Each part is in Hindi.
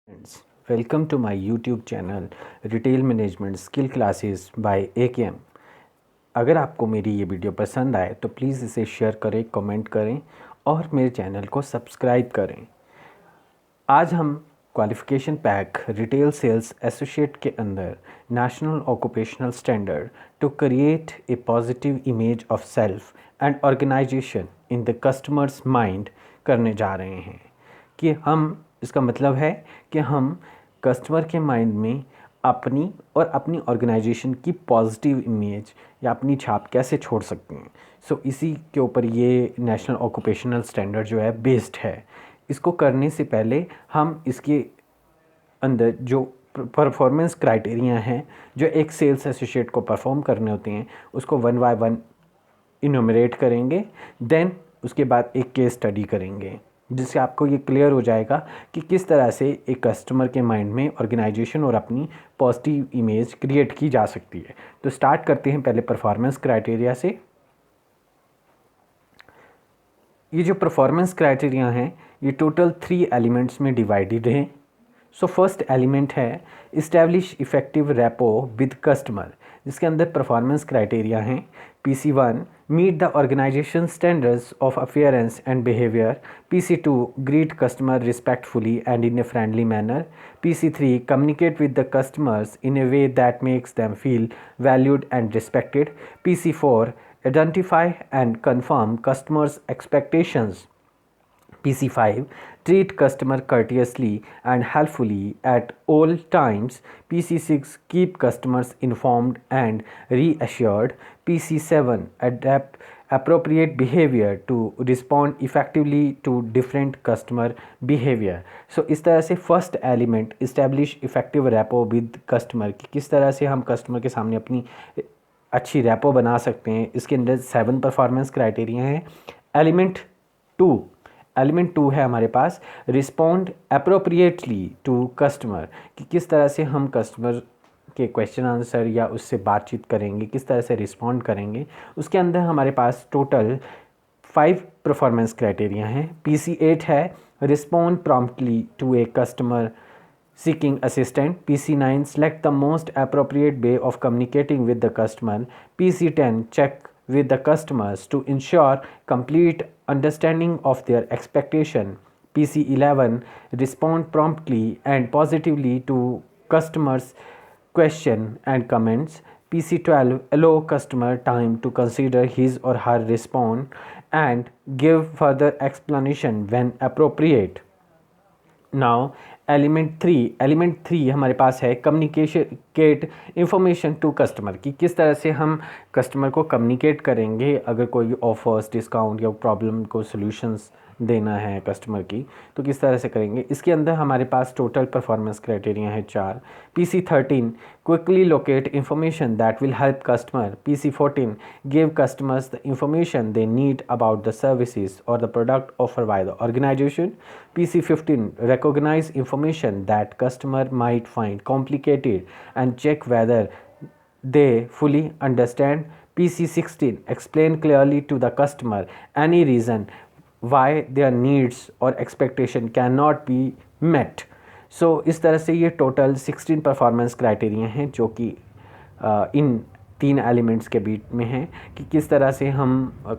Friends, welcome to my YouTube channel retail management skill classes bye AKM। अगर आपको मेरी ये वीडियो पसंद आए तो प्लीज़ इसे शेयर करें, कमेंट करें और मेरे चैनल को सब्सक्राइब करें। आज हम qualification pack retail sales associate के अंदर national occupational standard to create a positive image of self and organisation in the customers mind करने जा रहे हैं कि हम इसका मतलब है कि हम कस्टमर के माइंड में अपनी और अपनी ऑर्गेनाइजेशन की पॉजिटिव इमेज या अपनी छाप कैसे छोड़ सकते हैं। सो इसी के ऊपर ये नेशनल ऑक्यूपेशनल स्टैंडर्ड जो है बेस्ड है। इसको करने से पहले हम इसके अंदर जो परफॉर्मेंस क्राइटेरिया हैं जो एक सेल्स एसोसिएट को परफॉर्म करने होते हैं उसको वन बाय वन इनोमरेट करेंगे। देन उसके बाद एक केस स्टडी करेंगे जिससे आपको ये क्लियर हो जाएगा कि किस तरह से एक कस्टमर के माइंड में ऑर्गेनाइजेशन और अपनी पॉजिटिव इमेज क्रिएट की जा सकती है। तो स्टार्ट करते हैं पहले परफॉर्मेंस क्राइटेरिया से। ये जो परफॉर्मेंस क्राइटेरिया हैं ये टोटल 3 एलिमेंट्स में डिवाइडेड हैं। सो फर्स्ट एलिमेंट है establish effective rapport with customer, जिसके अंदर परफॉर्मेंस क्राइटेरिया हैं PC1 meet the organisation standards of appearance and behaviour, PC2 greet customer respectfully and in a friendly manner, PC3 communicate with the customers in a way that makes them feel valued and respected, PC4 identify and confirm customers' expectations, PC5 treat customer courteously and helpfully at all times, PC6 keep customers informed and reassured, PC7 adapt appropriate behavior to respond effectively to different customer behavior। सो इस तरह से first element establish effective rapport with customer कि किस तरह से हम कस्टमर के सामने अपनी अच्छी रैपो बना सकते हैं। इसके अंदर 7 परफॉर्मेंस क्राइटेरिया हैं। एलिमेंट टू है हमारे पास रिस्पॉन्ड अप्रोप्रिएटली टू कस्टमर कि किस तरह से हम कस्टमर के क्वेश्चन आंसर या उससे बातचीत करेंगे, किस तरह से रिस्पॉन्ड करेंगे। उसके अंदर हमारे पास टोटल 5 परफॉर्मेंस क्राइटेरिया हैं। PC8 है respond promptly to a customer seeking assistance, PC9 select the most appropriate way of communicating with the customer, PC10 check with the customers to ensure complete understanding of their expectation, PC11 respond promptly and positively to customers question and comments, PC12 allow customer time to consider his or her response and give further explanation when appropriate। Now element three हमारे पास है कम्युनिकेट इंफॉर्मेशन टू कस्टमर कि किस तरह से हम कस्टमर को कम्युनिकेट करेंगे अगर कोई ऑफर्स डिस्काउंट या प्रॉब्लम को सॉल्यूशंस देना है कस्टमर की तो किस तरह से करेंगे। इसके अंदर हमारे पास टोटल परफॉर्मेंस क्राइटेरिया है 4। PC13 quickly locate information that will help customer, PC14 give customers the information they need about the services और the product offer by the organisation, PC15 recognize information that customer might find complicated and check whether they fully understand, PC16 explain clearly to the customer any reason why their needs or expectation cannot be met। सो इस तरह से ये टोटल 16 परफॉर्मेंस क्राइटेरिया हैं जो कि इन 3 एलिमेंट्स के बीच में हैं कि किस तरह से हम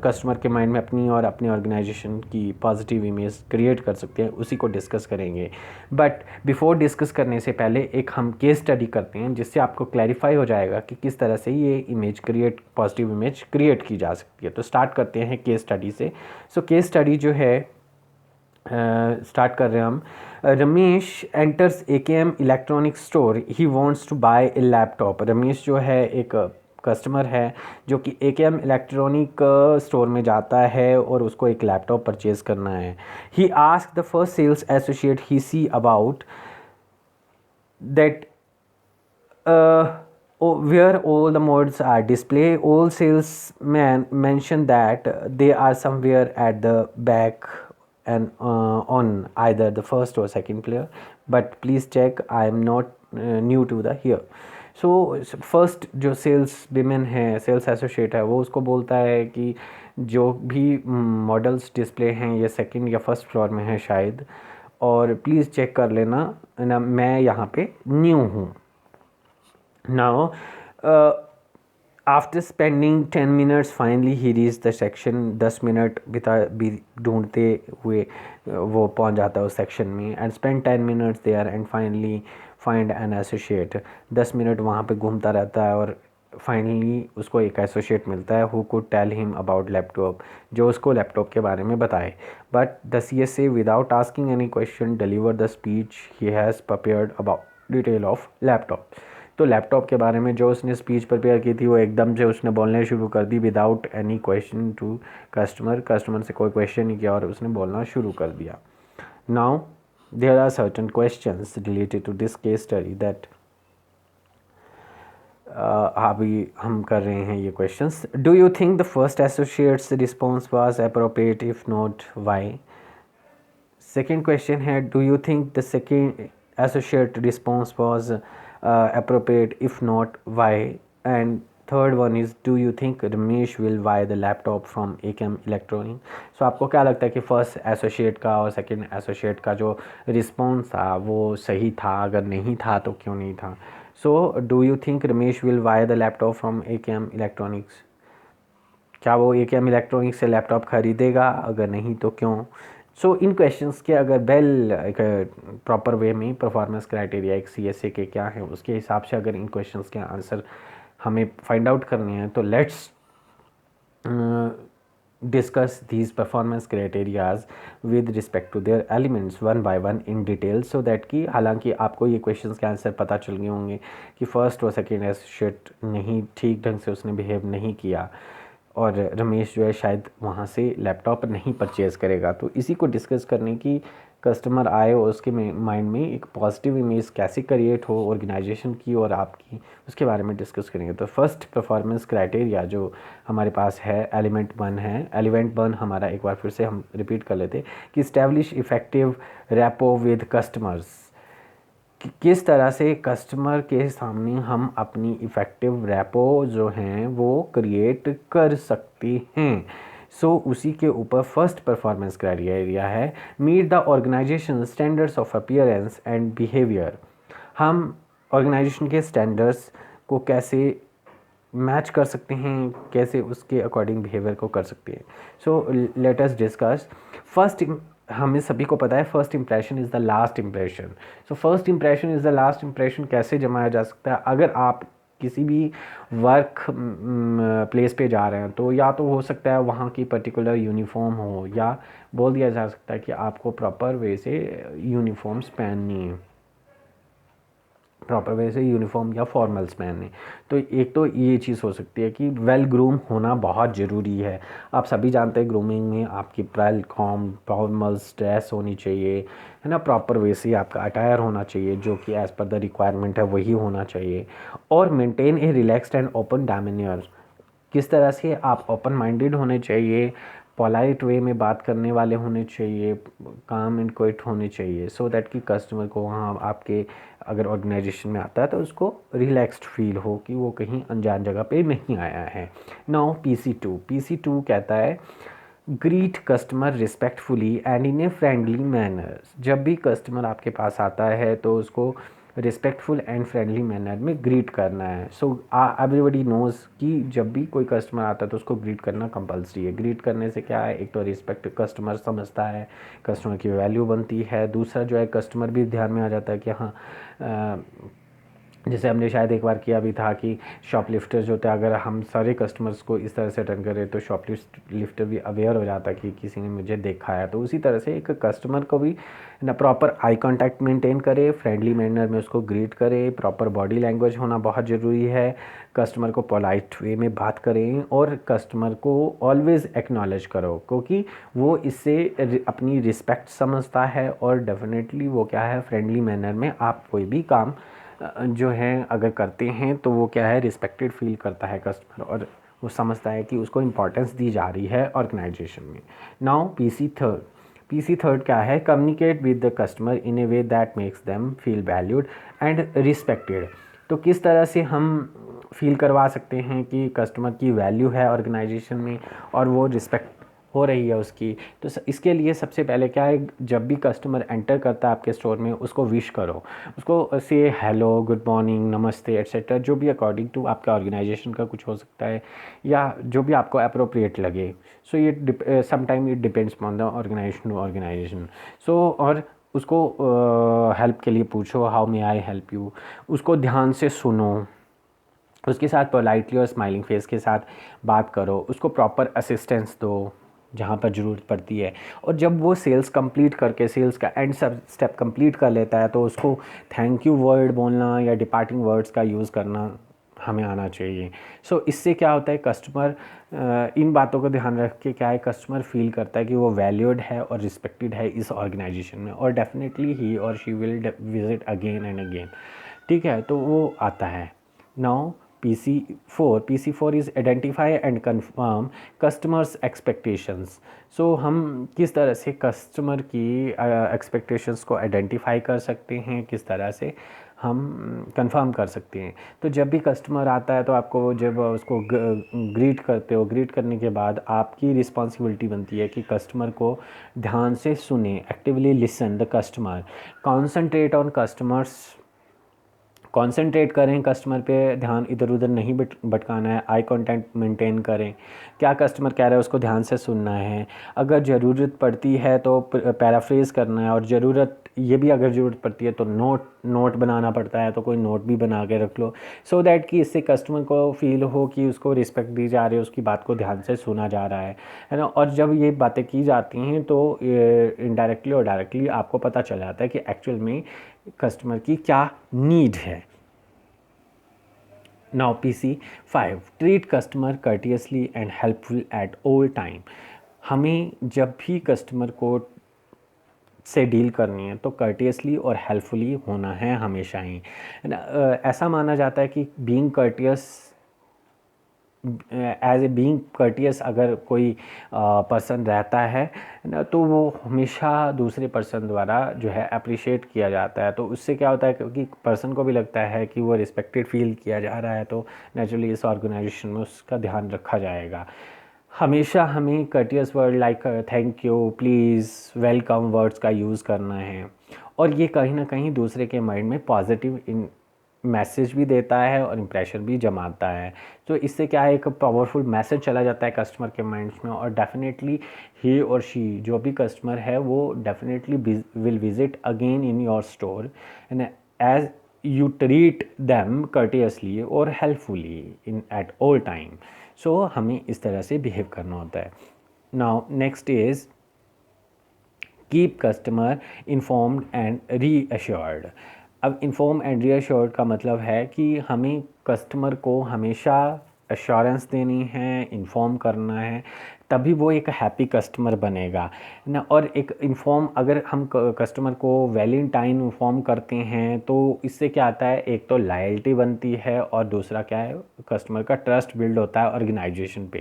कस्टमर के माइंड में अपनी और अपने ऑर्गेनाइजेशन की पॉजिटिव इमेज क्रिएट कर सकते हैं, उसी को डिस्कस करेंगे। बट बिफोर डिस्कस करने से पहले एक हम केस स्टडी करते हैं जिससे आपको क्लैरिफाई हो जाएगा कि किस तरह से ये इमेज पॉजिटिव इमेज क्रिएट की जा सकती है। तो स्टार्ट करते हैं केस स्टडी से। सो केस स्टडी जो है स्टार्ट कर रहे हैं हम। Ramesh enters AKM electronic store, he wants to buy a laptop. Ramesh जो है एक कस्टमर है जो कि AKM इलेक्ट्रॉनिक स्टोर में जाता है और उसको एक लैपटॉप परचेज़ करना है। He ask the first sales associate he see about that where all the modes are displayed. All salesmen mention that they are somewhere at the back and on either the first or second player, but please check, I am not new to the here। So first जो सेल्स विमेन है, सेल्स एसोसिएट है, वो उसको बोलता है कि जो भी मॉडल्स डिस्प्ले हैं ये सेकंड या फर्स्ट फ्लोर में है शायद, और प्लीज़ चेक कर लेना ना, मैं यहाँ पे न्यू हूँ। Now after spending 10 minutes finally he reach the section, 10 minute भी ढूंढते हुए वो पहुंच जाता है उस सेक्शन में। And spend 10 minutes there and finally find an associate, 10 minute वहाँ पे घूमता रहता है और फाइनली उसको एक एसोसिएट मिलता है who could tell him about laptop, जो उसको लैपटॉप के बारे में बताए। But the CSA without asking any question deliver the speech he has prepared about detail of laptop. तो लैपटॉप के बारे में जो उसने स्पीच प्रिपेयर की थी वो एकदम से उसने बोलने शुरू कर दी without any question to customer, customer से कोई क्वेश्चन नहीं किया और उसने बोलना शुरू कर दिया। Now there are certain questions related to this case study that अभी हम कर रहे हैं ये questions. Do you think the first associate's response was appropriate, if not why? Second question है do you think the second associate response was appropriate, if not why? And third one is do you think Ramesh will buy the laptop from ACAM Electronic? So आपको क्या लगता है कि फर्स्ट एसोसिएट का और सेकंड एसोसिएट का जो रिस्पॉन्स था वो सही था? अगर नहीं था तो क्यों नहीं था? So do you think Ramesh will by the laptop from ACAM electronics? क्या वो ACAM इलेक्ट्रॉनिक्स से लैपटॉप खरीदेगा? अगर नहीं तो क्यों? सो इन क्वेश्चंस के अगर वेल एक प्रॉपर वे में परफॉर्मेंस क्राइटेरिया एक CSA के क्या है उसके हिसाब से अगर इन क्वेश्चंस के आंसर हमें फाइंड आउट करने हैं तो let's discuss these performance criterias with respect to their elements one by one in detail, so that कि हालांकि आपको ये क्वेश्चंस के आंसर पता चल गए होंगे कि फर्स्ट और सेकेंड एसोसिएट नहीं ठीक ढंग से उसने बिहेव नहीं किया और रमेश जो है शायद वहाँ से लैपटॉप नहीं परचेज़ करेगा। तो इसी को डिस्कस करने की कस्टमर आए और उसके माइंड में एक पॉजिटिव इमेज कैसे क्रिएट हो ऑर्गेनाइजेशन की और आपकी, उसके बारे में डिस्कस करेंगे। तो फर्स्ट परफॉर्मेंस क्राइटेरिया जो हमारे पास है एलिमेंट 1 है। एलिमेंट 1 हमारा एक बार फिर से हम रिपीट कर लेते कि establish effective rapport with customers, किस तरह से कस्टमर के सामने हम अपनी इफ़ेक्टिव रैपो जो हैं वो क्रिएट कर सकते हैं। सो उसी के ऊपर फर्स्ट परफॉर्मेंस क्राइटेरिया है meet the organisation standards of appearance and behaviour. हम ऑर्गेनाइजेशन के स्टैंडर्ड्स को कैसे मैच कर सकते हैं, कैसे उसके अकॉर्डिंग बिहेवियर को कर सकते हैं। So let us discuss first. हमें सभी को पता है first impression is the last impression. So first impression is the last impression कैसे जमाया जा सकता है? अगर आप किसी भी वर्क प्लेस पे जा रहे हैं तो या तो हो सकता है वहाँ की पर्टिकुलर यूनिफॉर्म हो, या बोल दिया जा सकता है कि आपको प्रॉपर वे से यूनिफॉर्म्स पहननी है, प्रॉपर वे से यूनिफॉर्म या फॉर्मल्स पहने। तो एक तो ये चीज़ हो सकती है कि वेल ग्रूम होना बहुत ज़रूरी है। आप सभी जानते हैं ग्रूमिंग में आपकी वेल कॉम फॉर्मल्स ड्रेस होनी चाहिए, है ना, प्रॉपर वे से आपका अटायर होना चाहिए जो कि एज़ पर द रिक्वायरमेंट है वही होना चाहिए। और maintain a relaxed and open demeanour, किस तरह से आप ओपन माइंडेड होने चाहिए, पोलाइट वे में बात करने वाले होने चाहिए, काम एंड क्विट होने चाहिए, सो दैट कि कस्टमर को वहाँ आपके अगर ऑर्गेनाइजेशन में आता है तो उसको रिलैक्स्ड फील हो कि वो कहीं अनजान जगह पे नहीं आया है। नाउ PC2 कहता है greet customer respectfully and in a friendly manner. जब भी कस्टमर आपके पास आता है तो उसको रिस्पेक्टफुल एंड फ्रेंडली मैनर में ग्रीट करना है। सो एवरीबडी नोज़ कि जब भी कोई कस्टमर आता है तो उसको ग्रीट करना कंपलसरी है। ग्रीट करने से क्या है, एक तो रिस्पेक्ट कस्टमर समझता है, कस्टमर की वैल्यू बनती है, दूसरा जो है कस्टमर भी ध्यान में आ जाता है कि हाँ जैसे हमने शायद एक बार किया भी था कि शॉपलिफ्टर जो होता है, अगर हम सारे कस्टमर्स को इस तरह से अटेंड करें तो शॉपलिफ्टर भी अवेयर हो जाता है कि किसी ने मुझे देखा है। तो उसी तरह से एक कस्टमर को भी ना प्रॉपर आई कांटेक्ट मेंटेन करे, फ्रेंडली मैनर में उसको ग्रीट करे, प्रॉपर बॉडी लैंग्वेज होना बहुत ज़रूरी है, कस्टमर को पोलाइट वे में बात करें और कस्टमर को ऑलवेज़ एक्नॉलेज करो क्योंकि वो इससे अपनी रिस्पेक्ट समझता है और डेफिनेटली वो क्या है फ्रेंडली मैनर में आप कोई भी काम जो है अगर करते हैं तो वो क्या है रिस्पेक्टेड फील करता है कस्टमर और वो समझता है कि उसको इम्पोर्टेंस दी जा रही है ऑर्गेनाइजेशन में। नाउ PC थर्ड क्या है, communicate with the customer in a way that makes them feel valued and respected. तो किस तरह से हम फील करवा सकते हैं कि कस्टमर की वैल्यू है ऑर्गेनाइजेशन में और वो रिस्पेक्ट हो रही है उसकी। तो इसके लिए सबसे पहले क्या है, जब भी कस्टमर एंटर करता है आपके स्टोर में उसको विश करो, उसको से हेलो, गुड मॉर्निंग, नमस्ते एट्सेट्रा, जो भी अकॉर्डिंग टू आपका ऑर्गेनाइजेशन का कुछ हो सकता है या जो भी आपको अप्रोप्रिएट लगे। सो ये sometime it depends on the organisation to organisation. So और उसको हेल्प के लिए पूछो, how may I help you, उसको ध्यान से सुनो, उसके साथ पोलाइटली और स्माइलिंग फेस के साथ बात करो, उसको प्रॉपर असिस्टेंस दो जहाँ पर ज़रूरत पड़ती है। और जब वो सेल्स कंप्लीट करके सेल्स का एंड सब स्टेप कंप्लीट कर लेता है तो उसको थैंक यू वर्ड बोलना या डिपार्टिंग वर्ड्स का यूज़ करना हमें आना चाहिए। सो इससे क्या होता है, कस्टमर इन बातों को ध्यान रख के क्या है, कस्टमर फील करता है कि वो वैल्यूड है और रिस्पेक्टेड है इस ऑर्गेनाइजेशन में, और डेफिनेटली ही और she will visit again and again. ठीक है, तो वो आता है। Now PC4 is identify and confirm customers expectations। सो हम किस तरह से कस्टमर की एक्सपेक्टेशंस को आइडेंटिफाई कर सकते हैं, किस तरह से हम कंफर्म कर सकते हैं। तो जब भी कस्टमर आता है तो आपको जब उसको ग्रीट करते हो, ग्रीट करने के बाद आपकी रिस्पॉन्सिबिलिटी बनती है कि कस्टमर को ध्यान से सुने, actively listen the customer, concentrate on customers, concentrate करें कस्टमर पे, ध्यान इधर उधर नहीं भटकाना है, आई कांटेक्ट मेंटेन करें, क्या कस्टमर कह रहा है उसको ध्यान से सुनना है, अगर ज़रूरत पड़ती है तो पैराफ्रेज करना है, और ज़रूरत ये भी अगर ज़रूरत पड़ती है तो नोट बनाना पड़ता है तो कोई नोट भी बना के रख लो, सो दैट कि इससे कस्टमर को फील हो कि उसको रिस्पेक्ट दी जा रही है, उसकी बात को ध्यान से सुना जा रहा है ना। और जब ये बातें की जाती हैं तो इनडायरेक्टली और डायरेक्टली आपको पता चल जाता है कि एक्चुअल में कस्टमर की क्या नीड है। Now PC5 treat customer courteously and helpful at all time. हमें जब भी कस्टमर को से डील करनी है तो कर्टियसली और हेल्पफुली होना है हमेशा ही। ऐसा माना जाता है कि being courteous, as a being courteous अगर कोई पर्सन रहता है ना, तो वो हमेशा दूसरे पर्सन द्वारा जो है अप्रिशिएट किया जाता है। तो उससे क्या होता है, क्योंकि पर्सन को भी लगता है कि वो रिस्पेक्टेड फील किया जा रहा है, तो नेचुरली इस ऑर्गेनाइजेशन में उसका ध्यान रखा जाएगा। हमेशा हमें courteous word like thank you, please, welcome words का यूज़ करना है, और ये कहीं ना कहीं दूसरे के माइंड में पॉजिटिव मैसेज भी देता है और इम्प्रेशन भी जमाता है। तो इससे क्या है, एक पावरफुल मैसेज चला जाता है कस्टमर के माइंड्स में, और डेफिनेटली ही और शी जो भी कस्टमर है वो definitely will visit again in your store and as you treat them courteously और helpfully in at all time. So हमें इस तरह से बिहेव करना होता है। Now next is keep customer informed and reassured. अब इन्फॉर्म एंड रीअश्योर्ड का मतलब है कि हमें कस्टमर को हमेशा एश्योरेंस देनी है, इन्फॉर्म करना है, तभी वो एक हैप्पी कस्टमर बनेगा ना। और एक इन्फॉर्म अगर हम कस्टमर को वेल इन टाइम इन्फॉर्म करते हैं तो इससे क्या आता है, एक तो लॉयल्टी बनती है और दूसरा क्या है, कस्टमर का ट्रस्ट बिल्ड होता है ऑर्गेनाइजेशन पे,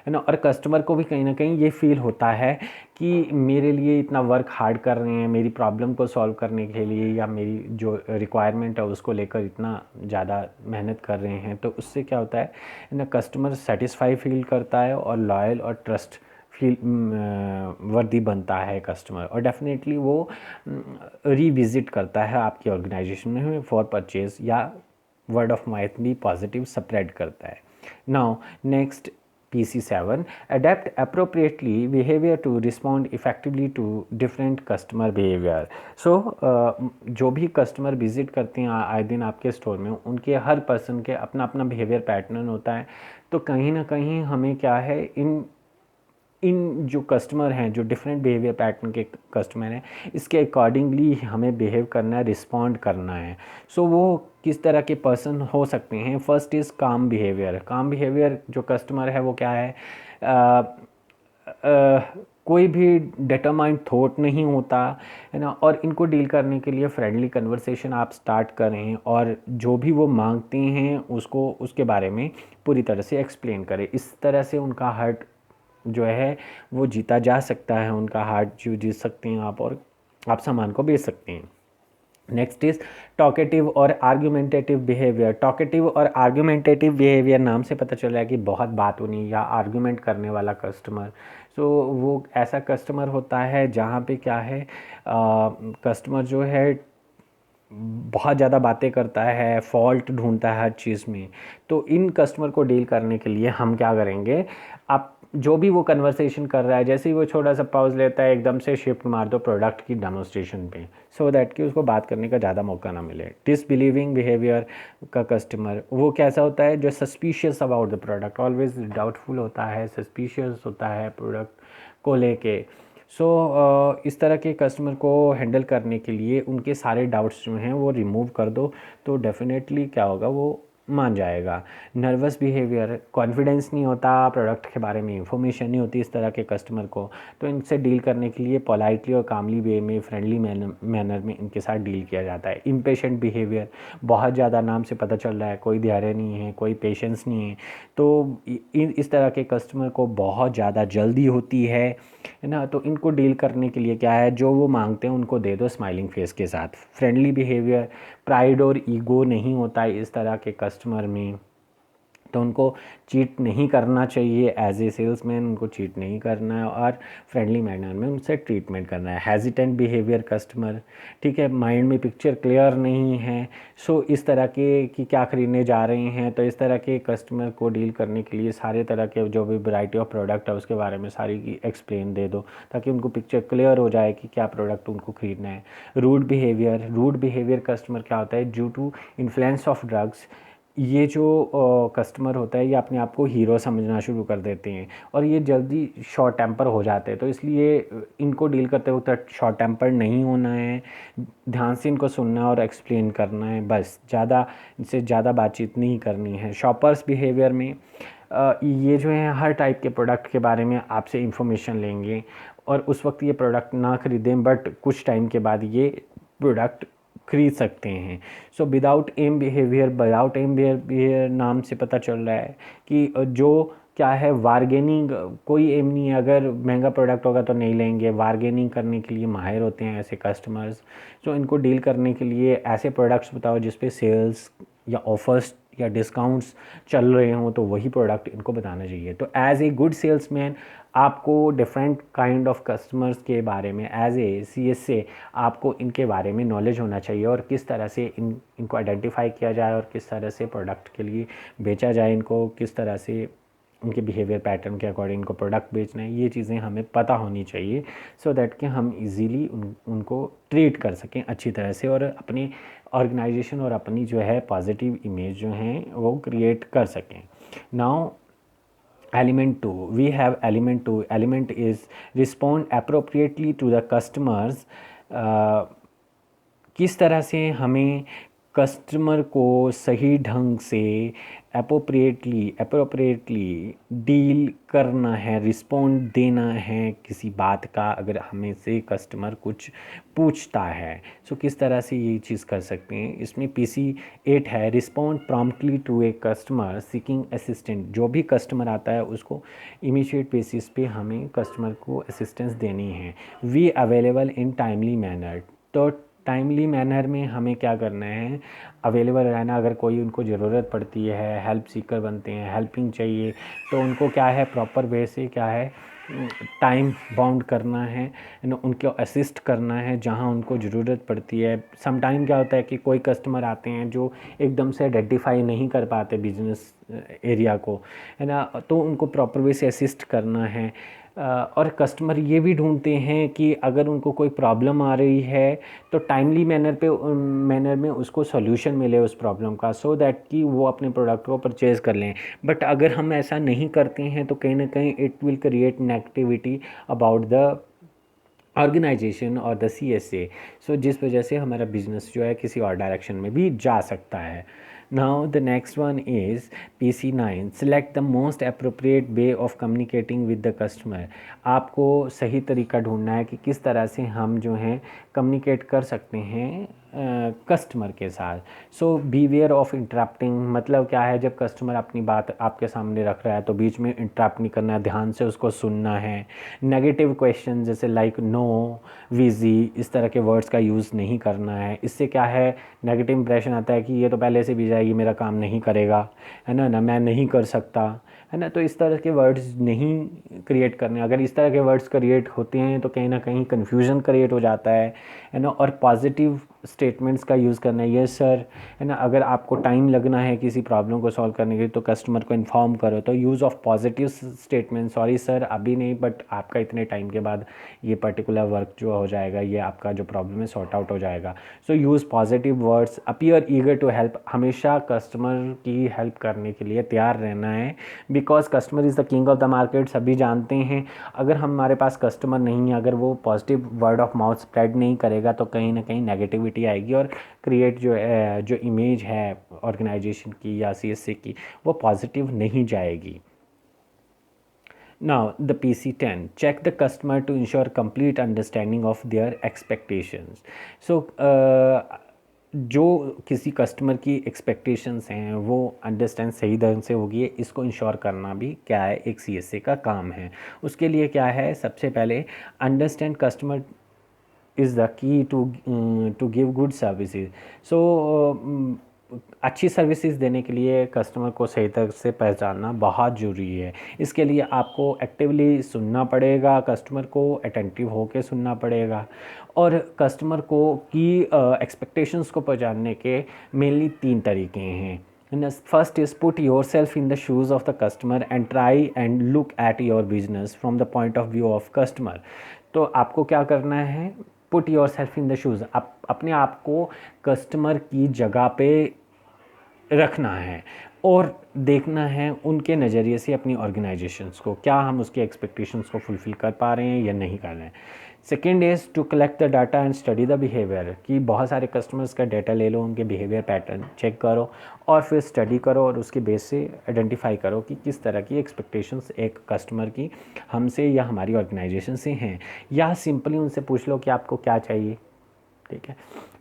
है ना। और कस्टमर को भी कहीं ना कहीं ये फील होता है कि मेरे लिए इतना वर्क हार्ड कर रहे हैं, मेरी प्रॉब्लम को सॉल्व करने के लिए या मेरी जो रिक्वायरमेंट है उसको लेकर इतना ज़्यादा मेहनत कर रहे हैं, तो उससे क्या होता है ना, कस्टमर सेटिस्फाई फील करता है और लॉयल और ट्रस्ट फील वर्दी बनता है कस्टमर, और डेफिनेटली वो रीविज़िट करता है आपकी ऑर्गेनाइजेशन में फॉर परचेज, या वर्ड ऑफ माउथ भी पॉजिटिव स्प्रेड करता है। Now next PC7 adapt appropriately behavior to respond effectively to different customer behavior। so जो भी कस्टमर विजिट करते हैं आए दिन आपके स्टोर में, उनके हर पर्सन के अपना अपना बिहेवियर पैटर्न होता है। तो कहीं ना कहीं हमें क्या है, इन जो कस्टमर हैं, जो डिफरेंट बिहेवियर पैटर्न के कस्टमर हैं, इसके अकॉर्डिंगली हमें बिहेव करना है, रिस्पॉन्ड करना है। सो वो किस तरह के पर्सन हो सकते हैं, फर्स्ट इज़ काम बिहेवियर। काम बिहेवियर जो कस्टमर है वो क्या है, कोई भी डिटरमाइंड थॉट नहीं होता, है ना। और इनको डील करने के लिए फ्रेंडली कन्वर्सेशन आप स्टार्ट करें, और जो भी वो मांगते हैं उसको उसके बारे में पूरी तरह से एक्सप्लेन करें। इस तरह से उनका हार्ट जो है वो जीता जा सकता है, उनका हार्ट जो जीत सकते हैं आप, और आप सामान को बेच सकते हैं। नेक्स्ट इज टॉकेटिव और आर्ग्यूमेंटेटिव बिहेवियर। टॉकेटिव और आर्ग्यूमेंटेटिव बिहेवियर नाम से पता चल रहा है कि बहुत बात होनी या आर्ग्यूमेंट करने वाला कस्टमर। सो वो ऐसा कस्टमर होता है जहाँ पे क्या है, कस्टमर जो है बहुत ज़्यादा बातें करता है, फॉल्ट ढूंढता है हर चीज़ में। तो इन कस्टमर को डील करने के लिए हम क्या करेंगे, आप जो भी वो कन्वर्सेशन कर रहा है, जैसे ही वो छोटा सा पॉज लेता है एकदम से शिफ्ट मार दो प्रोडक्ट की डेमोन्स्ट्रेशन पे, सो दैट कि उसको बात करने का ज़्यादा मौका ना मिले। डिसबिलीविंग बिहेवियर का कस्टमर वो कैसा होता है, जो suspicious about the product, always doubtful होता है, सस्पिशियस होता है प्रोडक्ट को लेके। इस तरह के कस्टमर को हैंडल करने के लिए उनके सारे डाउट्स जो हैं वो रिमूव कर दो, तो डेफिनेटली क्या होगा, वो मान जाएगा। नर्वस बिहेवियर, कॉन्फिडेंस नहीं होता, प्रोडक्ट के बारे में इंफॉर्मेशन नहीं होती इस तरह के कस्टमर को, तो इनसे डील करने के लिए पोलाइटली और कामली वे में, फ्रेंडली मैनर में इनके साथ डील किया जाता है। इम्पेशेंट बिहेवियर, बहुत ज़्यादा नाम से पता चल रहा है कोई धैर्य नहीं है, कोई पेशेंस नहीं है, तो इस तरह के कस्टमर को बहुत ज़्यादा जल्दी होती है ना। तो इनको डील करने के लिए क्या है, जो वो मांगते हैं उनको दे दो स्माइलिंग फेस के साथ। फ्रेंडली बिहेवियर, प्राइड और ईगो नहीं होता है इस तरह के कस्टमर में, तो उनको चीट नहीं करना चाहिए, एज ए सेल्समैन उनको चीट नहीं करना है और फ्रेंडली मैनर में उनसे ट्रीटमेंट करना है। हेजिटेंट बिहेवियर कस्टमर, ठीक है, माइंड में पिक्चर क्लियर नहीं है, सो इस तरह के कि क्या खरीदने जा रहे हैं, तो इस तरह के कस्टमर को डील करने के लिए सारे तरह के जो भी वैरायटी ऑफ प्रोडक्ट है उसके बारे में सारी की एक्सप्लेन दे दो, ताकि उनको पिक्चर क्लियर हो जाए कि क्या प्रोडक्ट उनको खरीदना है। रूड बिहेवियर कस्टमर क्या होता है, due to influence of drugs, ये जो कस्टमर होता है ये अपने आप को हीरो समझना शुरू कर देते हैं और ये जल्दी शॉर्ट टेम्पर हो जाते हैं, तो इसलिए इनको डील करते वक्त शॉर्ट टेम्पर नहीं होना है, ध्यान से इनको सुनना और एक्सप्लेन करना है, बस ज़्यादा इनसे ज़्यादा बातचीत नहीं करनी है। शॉपर्स बिहेवियर में ये जो है हर टाइप के प्रोडक्ट के बारे में आपसे इंफॉर्मेशन लेंगे और उस वक्त ये प्रोडक्ट ना ख़रीदें, बट कुछ टाइम के बाद ये प्रोडक्ट खरीद सकते हैं। सो विदाउट एम बिहेवियर नाम से पता चल रहा है कि जो क्या है, बार्गेनिंग, कोई एम नहीं है, अगर महंगा प्रोडक्ट होगा तो नहीं लेंगे, बार्गेनिंग करने के लिए माहिर होते हैं ऐसे कस्टमर्स। सो इनको डील करने के लिए ऐसे प्रोडक्ट्स बताओ जिस पे सेल्स या ऑफर्स या डिस्काउंट्स चल रहे हों, तो वही प्रोडक्ट इनको बताना चाहिए। तो एज ए गुड सेल्समैन आपको डिफरेंट काइंड ऑफ कस्टमर्स के बारे में एज ए CS से आपको इनके बारे में नॉलेज होना चाहिए और किस तरह से इनको आइडेंटिफाई किया जाए और किस तरह से प्रोडक्ट के लिए बेचा जाए, इनको किस तरह से उनके बिहेवियर पैटर्न के अकॉर्डिंग इनको प्रोडक्ट बेचना है, ये चीज़ें हमें पता होनी चाहिए, सो दैट कि हम इजीली उनको ट्रीट कर सकें अच्छी तरह से और अपने ऑर्गेनाइजेशन और अपनी जो है पॉजिटिव इमेज जो है वो क्रिएट कर सकें। Now element 2, we have element 2. Element is respond appropriately to the customers. किस तरह से हमें कस्टमर को सही ढंग से अप्रोप्रिएटली डील करना है, रिस्पॉन्ड देना है किसी बात का, अगर हमें से कस्टमर कुछ पूछता है, सो किस तरह से ये चीज़ कर सकते हैं। इसमें PC8 है, respond promptly to a customer seeking assistant. जो भी कस्टमर आता है उसको इमीडिएट बेसिस पे हमें कस्टमर को असिस्टेंस देनी है। We available in timely manner, तो टाइमली मैनर में हमें क्या करना है, अवेलेबल रहना। अगर कोई उनको ज़रूरत पड़ती है, हेल्प सीकर बनते हैं, हेल्पिंग चाहिए, तो उनको क्या है प्रॉपर वे से क्या है टाइम बाउंड करना है, उनको असिस्ट करना है जहां उनको ज़रूरत पड़ती है। सम टाइम क्या होता है कि कोई कस्टमर आते हैं जो एकदम से आइडेंटिफाई नहीं कर पाते बिजनेस एरिया को, है ना, तो उनको प्रॉपर वे से असिस्ट करना है। और कस्टमर ये भी ढूंढते हैं कि अगर उनको कोई प्रॉब्लम आ रही है तो टाइमली मैनर में उसको सॉल्यूशन मिले उस प्रॉब्लम का, सो दैट कि वो अपने प्रोडक्ट को परचेज़ कर लें। बट अगर हम ऐसा नहीं करते हैं तो कहीं ना कहीं it will create negativity about the organisation और द CSA, सो जिस वजह से हमारा बिजनेस जो है किसी और डायरेक्शन में भी जा सकता है। Now the next one is PC9. Select the most appropriate way of communicating with the customer. आपको सही तरीका ढूंढना है कि किस तरह से हम जो हैं कम्युनिकेट कर सकते हैं कस्टमर के साथ. सो बीवेयर ऑफ इंटरप्टिंग, मतलब क्या है, जब कस्टमर अपनी बात आपके सामने रख रहा है तो बीच में इंटरप्ट नहीं करना है, ध्यान से उसको सुनना है. नेगेटिव क्वेश्चन जैसे लाइक नो, विजी, इस तरह के वर्ड्स का यूज़ नहीं करना है. इससे क्या है, नेगेटिव इंप्रेशन आता है कि ये तो पहले से भी जाएगी, मेरा काम नहीं करेगा, है ना, मैं नहीं कर सकता, है ना. तो इस तरह के वर्ड्स नहीं क्रिएट करने. अगर इस तरह के वर्ड्स क्रिएट होते हैं तो कहीं ना कहीं कन्फ्यूज़न क्रिएट हो जाता है ना. और पॉजिटिव स्टेटमेंट्स का यूज़ करना है, यस सर, है ना. अगर आपको टाइम लगना है किसी प्रॉब्लम को सॉल्व करने के लिए तो कस्टमर को इन्फॉर्म करो. तो use of positive statement, sorry sir अभी नहीं, बट आपका इतने टाइम के बाद ये पर्टिकुलर वर्क जो हो जाएगा, ये आपका जो प्रॉब्लम है सॉर्ट आउट हो जाएगा. So use positive words. Appear eager to help, हमेशा कस्टमर की हेल्प करने के लिए तैयार रहना है. Because customer is the king of the market, सभी जानते हैं. अगर हमारे पास कस्टमर नहीं है, अगर वो positive word of mouth spread नहीं करेगा तो कहीं ना कहीं नेगेटिविटी आएगी और क्रिएट जो इमेज है ऑर्गेनाइजेशन की या सीएससी की, वो पॉजिटिव नहीं जाएगी. Now the PC10, check the customer to ensure complete understanding of their expectations. So जो किसी कस्टमर की एक्सपेक्टेशंस हैं वो अंडरस्टैंड सही ढंग से होगी, इसको इंश्योर करना भी क्या है, एक सीएसए का काम है. उसके लिए क्या है, सबसे पहले understand customer is the key to give good services. So अच्छी सर्विसेज देने के लिए कस्टमर को सही तरह से पहचानना बहुत ज़रूरी है. इसके लिए आपको एक्टिवली सुनना पड़ेगा, कस्टमर को अटेंटिव होकर सुनना पड़ेगा. और कस्टमर को की एक्सपेक्टेशंस को पहचानने के मेनली 3 तरीके हैं. First is put your self in the shoes of the customer and try and look at your business from the point of view of customer. तो आपको क्या करना है, put your self in the shoes, आप अपने आप को कस्टमर की जगह पे रखना है और देखना है उनके नज़रिए से अपनी ऑर्गेनाइजेशंस को, क्या हम उसके एक्सपेक्टेशंस को फुलफ़िल कर पा रहे हैं या नहीं कर रहे हैं. Second is to collect the data and study the behaviour, कि बहुत सारे कस्टमर्स का डाटा ले लो, उनके बिहेवियर पैटर्न चेक करो और फिर स्टडी करो और उसके बेस से आइडेंटिफाई करो कि किस तरह की एक्सपेक्टेशंस एक कस्टमर की हमसे या हमारी ऑर्गेनाइजेशन से हैं. या सिंपली उनसे पूछ लो कि आपको क्या चाहिए, ठीक है.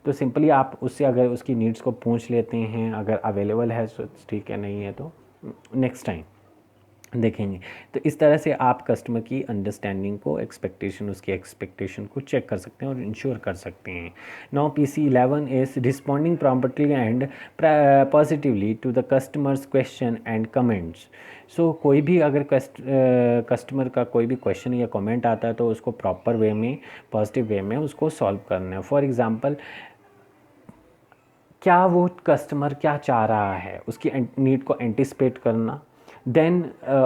तो सिंपली आप उससे अगर उसकी नीड्स को पूछ लेते हैं, अगर अवेलेबल है तो ठीक है, नहीं है तो नेक्स्ट टाइम देखेंगे. तो इस तरह से आप कस्टमर की अंडरस्टैंडिंग को, उसकी एक्सपेक्टेशन को चेक कर सकते हैं और इंश्योर कर सकते हैं. Now PC11 is responding promptly and positively to the customers question and comments. So कोई भी अगर कस्टमर का कोई भी क्वेश्चन या कमेंट आता है तो उसको प्रॉपर वे में, पॉजिटिव वे में उसको सॉल्व करना है. फॉर एग्ज़ाम्पल, क्या वो कस्टमर क्या चाह रहा है, उसकी नीड को एंटिसिपेट करना, देन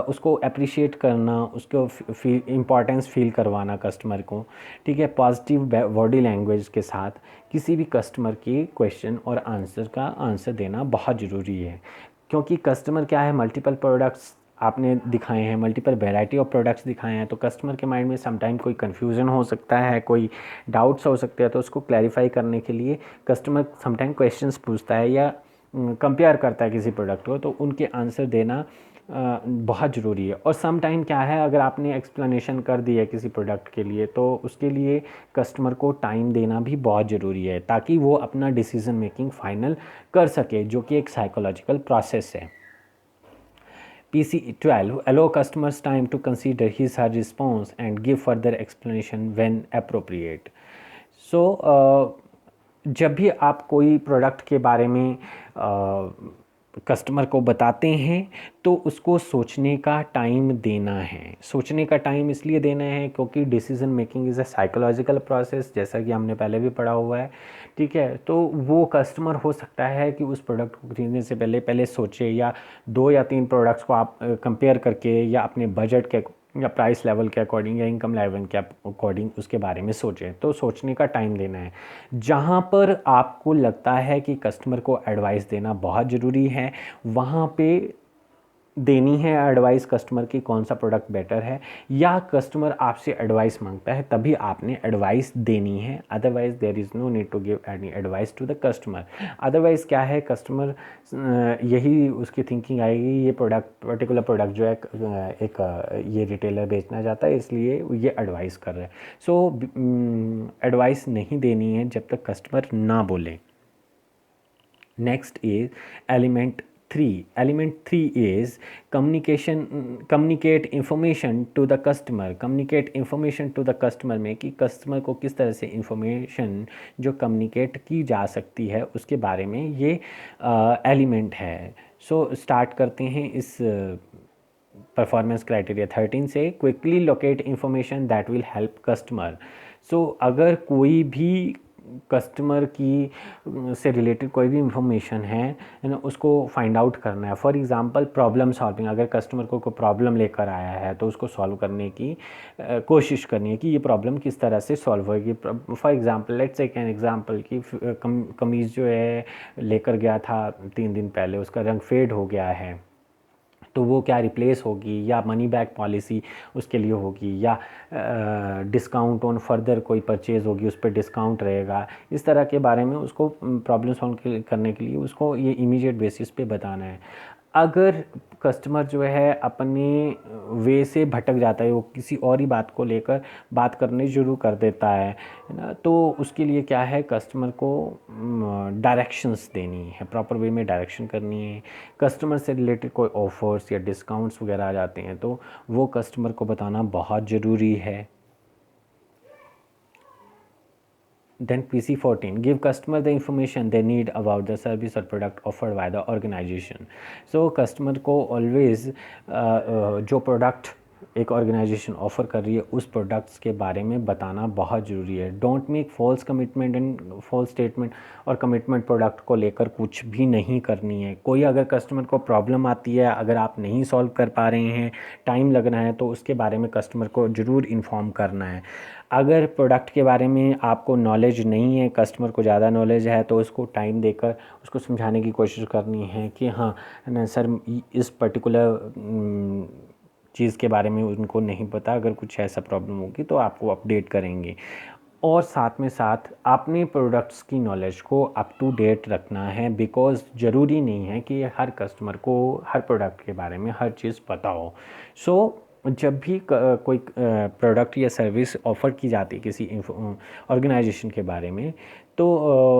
उसको अप्रिशिएट करना, उसको इम्पॉर्टेंस फील करवाना कस्टमर को, ठीक है. पॉजिटिव बॉडी लैंग्वेज के साथ किसी भी कस्टमर की क्वेश्चन और आंसर का आंसर देना बहुत ज़रूरी है. क्योंकि कस्टमर क्या है, मल्टीपल प्रोडक्ट्स आपने दिखाए हैं, मल्टीपल वैरायटी ऑफ प्रोडक्ट्स दिखाए हैं, तो कस्टमर के माइंड में समटाइम कोई कन्फ्यूज़न हो सकता है, कोई डाउट्स हो सकते हैं. तो उसको क्लैरिफाई करने के लिए कस्टमर समटाइम क्वेश्चंस पूछता है या कंपेयर करता है किसी प्रोडक्ट को, तो उनके आंसर देना बहुत ज़रूरी है. और सम टाइम क्या है, अगर आपने एक्सप्लेनेशन कर दी है किसी प्रोडक्ट के लिए तो उसके लिए कस्टमर को टाइम देना भी बहुत ज़रूरी है ताकि वो अपना डिसीज़न मेकिंग फाइनल कर सके, जो कि एक साइकोलॉजिकल प्रोसेस है. PC12 allow customers time to consider his her response and give further explanation when appropriate. So जब भी आप कोई प्रोडक्ट के बारे में कस्टमर को बताते हैं तो उसको सोचने का टाइम देना है. सोचने का टाइम इसलिए देना है क्योंकि decision making is a psychological process, जैसा कि हमने पहले भी पढ़ा हुआ है, ठीक है. तो वो कस्टमर हो सकता है कि उस प्रोडक्ट को खरीदने से पहले सोचे, या 2 या 3 प्रोडक्ट्स को आप कंपेयर करके या अपने बजट के या प्राइस लेवल के अकॉर्डिंग या इनकम लेवल के अकॉर्डिंग उसके बारे में सोचें. तो सोचने का टाइम देना है. जहाँ पर आपको लगता है कि कस्टमर को एडवाइस देना बहुत ज़रूरी है, वहाँ पे देनी है एडवाइस कस्टमर की कौन सा प्रोडक्ट बेटर है, या कस्टमर आपसे एडवाइस मांगता है तभी आपने एडवाइस देनी है, otherwise there is no need to give any advice to the customer. Otherwise क्या है, कस्टमर यही उसकी थिंकिंग आएगी ये प्रोडक्ट पर्टिकुलर प्रोडक्ट जो है एक ये रिटेलर बेचना चाहता है इसलिए ये एडवाइस कर रहा है। सो एडवाइस नहीं देनी है जब तक कस्टमर ना बोले। Next is element 3. Element 3 is communicate information to the customer. Communicate information to the customer में कि कस्टमर को किस तरह से इंफॉर्मेशन जो कम्युनिकेट की जा सकती है उसके बारे में ये एलिमेंट है। सो स्टार्ट करते हैं इस परफॉर्मेंस क्राइटेरिया 13 से। Quickly locate information that will help customer. So अगर कोई भी कस्टमर की से रिलेटेड कोई भी इंफॉर्मेशन है ना उसको फाइंड आउट करना है। फॉर एग्जांपल प्रॉब्लम सॉल्विंग, अगर कस्टमर को कोई प्रॉब्लम लेकर आया है तो उसको सॉल्व करने की कोशिश करनी है कि ये प्रॉब्लम किस तरह से सॉल्व होगी। For example let's take an example कि कमीज़ जो है लेकर गया था 3 दिन पहले, उसका रंग फेड हो गया है तो वो क्या रिप्लेस होगी, या मनी बैक पॉलिसी उसके लिए होगी, या डिस्काउंट ऑन फर्दर कोई परचेज़ होगी उस पर डिस्काउंट रहेगा। इस तरह के बारे में उसको प्रॉब्लम सॉल्व करने के लिए उसको ये इमीडिएट बेसिस पे बताना है। अगर कस्टमर जो है अपने वे से भटक जाता है, वो किसी और ही बात को लेकर बात करने शुरू कर देता है ना, तो उसके लिए क्या है कस्टमर को डायरेक्शंस देनी है, प्रॉपर वे में डायरेक्शन करनी है। कस्टमर से रिलेटेड कोई ऑफर्स या डिस्काउंट्स वगैरह आ जाते हैं तो वो कस्टमर को बताना बहुत ज़रूरी है। Then PC14, give customer the information they need about the service or product offered by the organization. So customer को always जो प्रोडक्ट एक ऑर्गेनाइजेशन ऑफ़र कर रही है उस प्रोडक्ट्स के बारे में बताना बहुत ज़रूरी है। Don't make false commitment and false statement, और कमिटमेंट प्रोडक्ट को लेकर कुछ भी नहीं करनी है। कोई अगर कस्टमर को प्रॉब्लम आती है, अगर आप नहीं सॉल्व कर पा रहे हैं, टाइम लगना है, तो उसके बारे में कस्टमर को ज़रूर इन्फॉर्म करना है। अगर प्रोडक्ट के बारे में आपको नॉलेज नहीं है, कस्टमर को ज़्यादा नॉलेज है, तो उसको टाइम देकर उसको समझाने की कोशिश करनी है कि हाँ ना सर इस पर्टिकुलर चीज़ के बारे में उनको नहीं पता, अगर कुछ ऐसा प्रॉब्लम होगी तो आपको अपडेट करेंगे। और साथ में साथ अपने प्रोडक्ट्स की नॉलेज को अप टू डेट रखना है, बिकॉज़ ज़रूरी नहीं है कि हर कस्टमर को हर प्रोडक्ट के बारे में हर चीज़ पता हो। सो जब भी कोई प्रोडक्ट या सर्विस ऑफ़र की जाती है किसी ऑर्गेनाइजेशन के बारे में, तो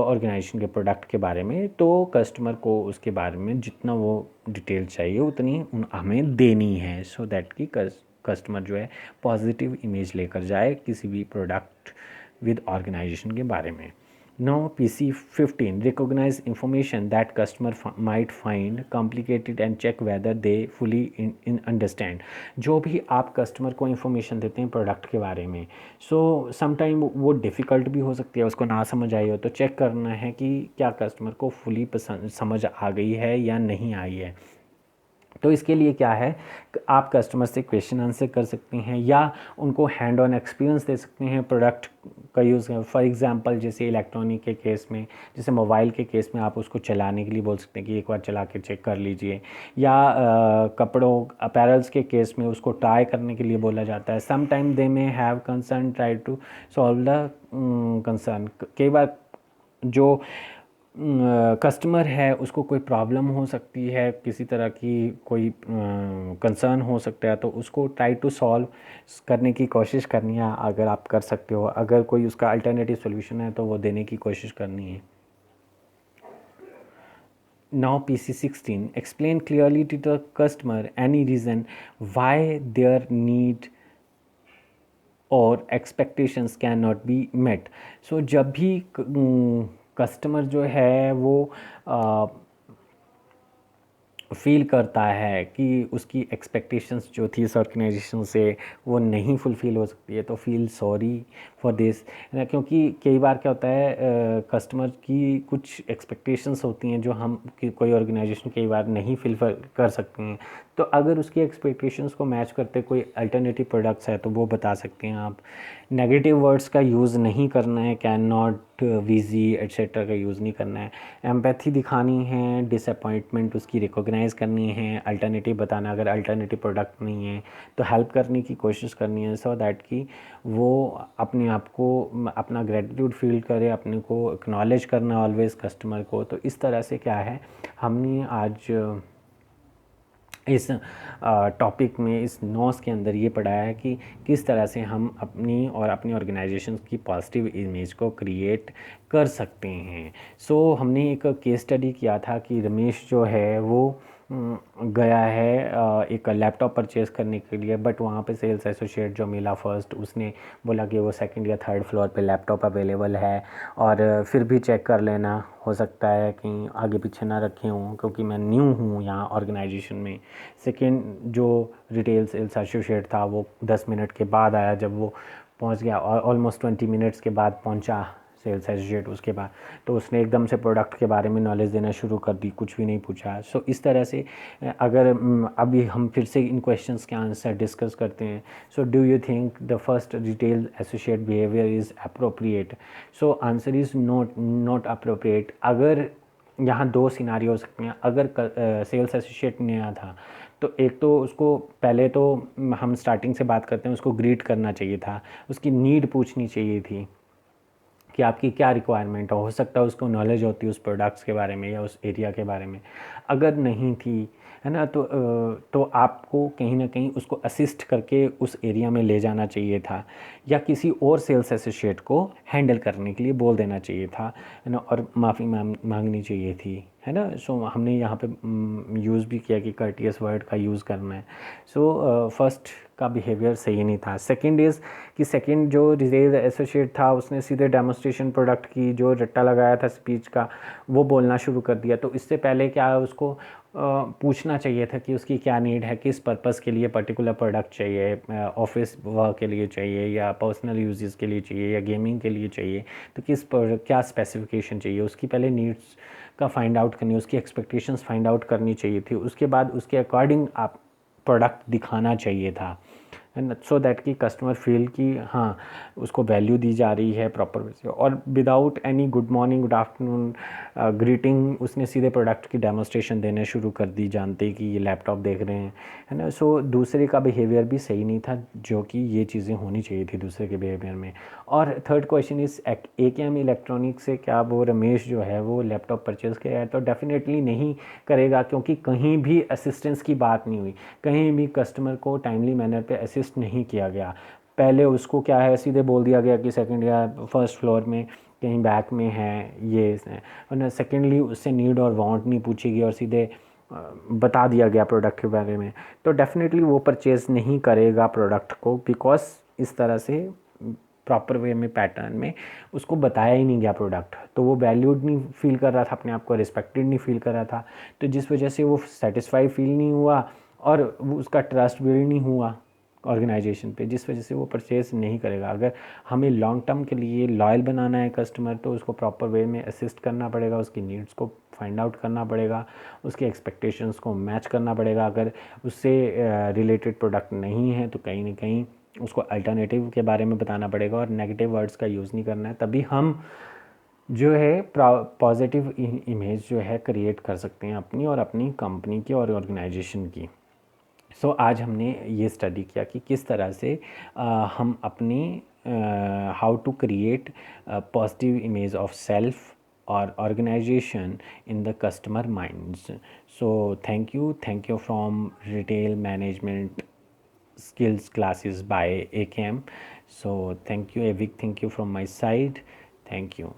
ऑर्गेनाइजेशन के प्रोडक्ट के बारे में, तो कस्टमर को उसके बारे में जितना वो डिटेल चाहिए उतनी हमें देनी है, सो दैट कि कस्टमर जो है पॉजिटिव इमेज लेकर जाए किसी भी प्रोडक्ट विद ऑर्गेनाइजेशन के बारे में। Now PC15, recognize information that customer might find complicated and check whether they fully understand. जो भी आप कस्टमर को इन्फॉर्मेशन देते हैं प्रोडक्ट के बारे में, सो समटाइम वो डिफ़िकल्ट भी हो सकती है, उसको ना समझ आई हो, तो चेक करना है कि क्या कस्टमर को फुली समझ आ गई है या नहीं आई है। तो इसके लिए क्या है, आप कस्टमर से क्वेश्चन आंसर कर सकते हैं या उनको हैंड ऑन एक्सपीरियंस दे सकते हैं प्रोडक्ट का यूज़। फॉर एग्जांपल जैसे इलेक्ट्रॉनिक के केस में, जैसे मोबाइल के केस में आप उसको चलाने के लिए बोल सकते हैं कि एक बार चला के चेक कर लीजिए, या कपड़ों अपैरल्स के केस में उसको ट्राई करने के लिए बोला जाता है। Some time they may have concern, try to solve the concern. कई बार जो कस्टमर है उसको कोई प्रॉब्लम हो सकती है, किसी तरह की कोई कंसर्न हो सकता है, तो उसको ट्राई टू सॉल्व करने की कोशिश करनी है। अगर आप कर सकते हो, अगर कोई उसका अल्टरनेटिव सॉल्यूशन है तो वो देने की कोशिश करनी है। Now PC16, explain clearly to the customer any reason why their need और expectations cannot be met. So जब भी कस्टमर जो है वो फील करता है कि उसकी एक्सपेक्टेशंस जो थी इस ऑर्गेनाइजेशन से वो नहीं फुलफ़िल हो सकती है, तो फील सॉरी फॉर दिस, ना, क्योंकि कई बार क्या होता है कस्टमर की कुछ एक्सपेक्टेशंस होती हैं जो हम कोई ऑर्गेनाइजेशन कई बार नहीं फिलफिल कर सकती हैं। तो अगर उसकी एक्सपेक्टेशंस को मैच करते कोई अल्टरनेटिव प्रोडक्ट्स है तो वो बता सकते हैं आप। नेगेटिव वर्ड्स का यूज़ नहीं करना है, कैन नॉट, वीजी एट्सेट्रा का यूज़ नहीं करना है। एम्पैथी दिखानी है, डिसअपॉइंटमेंट उसकी रिकॉग्नाइज़ करनी है, अल्टरनेटिव बताना, अगर अल्टरनेटिव प्रोडक्ट नहीं है तो हेल्प करने की कोशिश करनी है, सो दैट कि वो अपने आप को अपना ग्रेटिट्यूड फील करे, अपने को एक्नॉलेज करना ऑलवेज़ कस्टमर को। तो इस तरह से क्या है, हमने आज इस टॉपिक में, इस नोट्स के अंदर ये पढ़ा है कि किस तरह से हम अपनी और अपनी ऑर्गेनाइजेशन की पॉजिटिव इमेज को क्रिएट कर सकते हैं। सो हमने एक केस स्टडी किया था कि रमेश जो है वो गया है एक लैपटॉप परचेज़ करने के लिए, बट वहाँ पे सेल्स एसोसिएट जो मिला फर्स्ट, उसने बोला कि वो सेकंड या थर्ड फ्लोर पे लैपटॉप अवेलेबल है और फिर भी चेक कर लेना, हो सकता है कि आगे पीछे ना रखे हों क्योंकि मैं न्यू हूँ यहाँ ऑर्गेनाइजेशन में। सेकंड जो रिटेल सेल्स एसोसिएट था वो 10 मिनट के बाद आया, जब वो पहुँच गया और ऑलमोस्ट 20 मिनट्स के बाद पहुँचा सेल्स एसोसिएट उसके बाद, तो उसने एकदम से प्रोडक्ट के बारे में नॉलेज देना शुरू कर दी, कुछ भी नहीं पूछा। सो इस तरह से अगर अभी हम फिर से इन क्वेश्चंस के आंसर डिस्कस करते हैं। So do you think the first retail associate behaviour is appropriate? So answer is not appropriate. अगर यहाँ दो सिनारी हो सकते हैं। अगर सेल्स एसोसिएट नया था तो एक तो उसको पहले तो हम स्टार्टिंग से बात करते हैं, उसको ग्रीट करना चाहिए था, उसकी नीड पूछनी चाहिए थी कि आपकी क्या रिक्वायरमेंट हो सकता है उसको नॉलेज होती है उस प्रोडक्ट्स के बारे में या उस एरिया के बारे में। अगर नहीं थी, है ना, तो आपको कहीं ना कहीं उसको असिस्ट करके उस एरिया में ले जाना चाहिए था या किसी और सेल्स एसोसिएट को हैंडल करने के लिए बोल देना चाहिए था, है ना, और माफ़ी मांगनी चाहिए थी, है ना। सो हमने यहाँ पे यूज़ भी किया कि कर्टियस वर्ड का यूज़ करना है। सो फर्स्ट का बिहेवियर सही नहीं था। सेकंड इज़ कि सेकंड जो रिटेल एसोसिएट था उसने सीधे डेमोस्ट्रेशन प्रोडक्ट की जो रट्टा लगाया था स्पीच का वो बोलना शुरू कर दिया। तो इससे पहले क्या है, उसको पूछना चाहिए था कि उसकी क्या नीड है, किस पर्पस के लिए पर्टिकुलर प्रोडक्ट चाहिए, ऑफिस वर्क के लिए चाहिए या पर्सनल यूजेस के लिए चाहिए या गेमिंग के लिए चाहिए, तो किस पर क्या स्पेसिफिकेशन चाहिए, उसकी पहले नीड्स का फाइंड आउट करनी, उसकी एक्सपेक्टेशंस फाइंड आउट करनी चाहिए थी। उसके बाद उसके अकॉर्डिंग आप प्रोडक्ट दिखाना चाहिए था, एंड सो दैट कि कस्टमर फील कि हाँ उसको वैल्यू दी जा रही है प्रॉपर वे से। और without any good morning good afternoon greeting उसने सीधे प्रोडक्ट की डेमोस्ट्रेशन देने शुरू कर दी, जानते कि ये लैपटॉप देख रहे हैं, है ना। सो दूसरे का बिहेवियर भी सही नहीं था, जो कि ये चीज़ें होनी चाहिए थी दूसरे के बिहेवियर में। और third question is AKM electronic से क्या वो रमेश जो है वो लैपटॉप परचेज़ किया है? तो डेफिनेटली नहीं करेगा, क्योंकि कहीं भी असिस्टेंस की बात नहीं हुई, कहीं भी कस्टमर को टाइमली मैनर पे असिस्ट नहीं किया गया। पहले उसको क्या है, सीधे बोल दिया गया कि सेकंड या फर्स्ट फ्लोर में कहीं बैक में है ये, और सेकेंडली उससे नीड और वांट नहीं पूछी गई और सीधे बता दिया गया प्रोडक्ट के बारे में। तो डेफिनेटली वो परचेज़ नहीं करेगा प्रोडक्ट को, बिकॉज इस तरह से प्रॉपर वे में पैटर्न में उसको बताया ही नहीं गया प्रोडक्ट, तो वो वैल्यूड नहीं फील कर रहा था, अपने आप को रिस्पेक्टेड नहीं फील कर रहा था, तो जिस वजह से वो सेटिस्फाई फील नहीं हुआ और उसका ट्रस्ट बिल्ड नहीं हुआ ऑर्गेनाइजेशन पे, जिस वजह से वो परचेज़ नहीं करेगा। अगर हमें लॉन्ग टर्म के लिए लॉयल बनाना है कस्टमर, तो उसको प्रॉपर वे में असिस्ट करना पड़ेगा, उसकी नीड्स को फाइंड आउट करना पड़ेगा, उसके एक्सपेक्टेशंस को मैच करना पड़ेगा। अगर उससे रिलेटेड प्रोडक्ट नहीं है तो कहीं ना कहीं उसको अल्टरनेटिव के बारे में बताना पड़ेगा और नेगेटिव वर्ड्स का यूज़ नहीं करना है। तभी हम जो है पॉजिटिव इमेज जो है क्रिएट कर सकते हैं अपनी और अपनी कंपनी की और ऑर्गेनाइजेशन की। सो आज हमने ये स्टडी किया कि किस तरह से हम अपनी how to create positive image of self और organisation in the customer minds. So thank you from retail management skills classes by AKM. So thank you, a big thank you from my side. Thank you.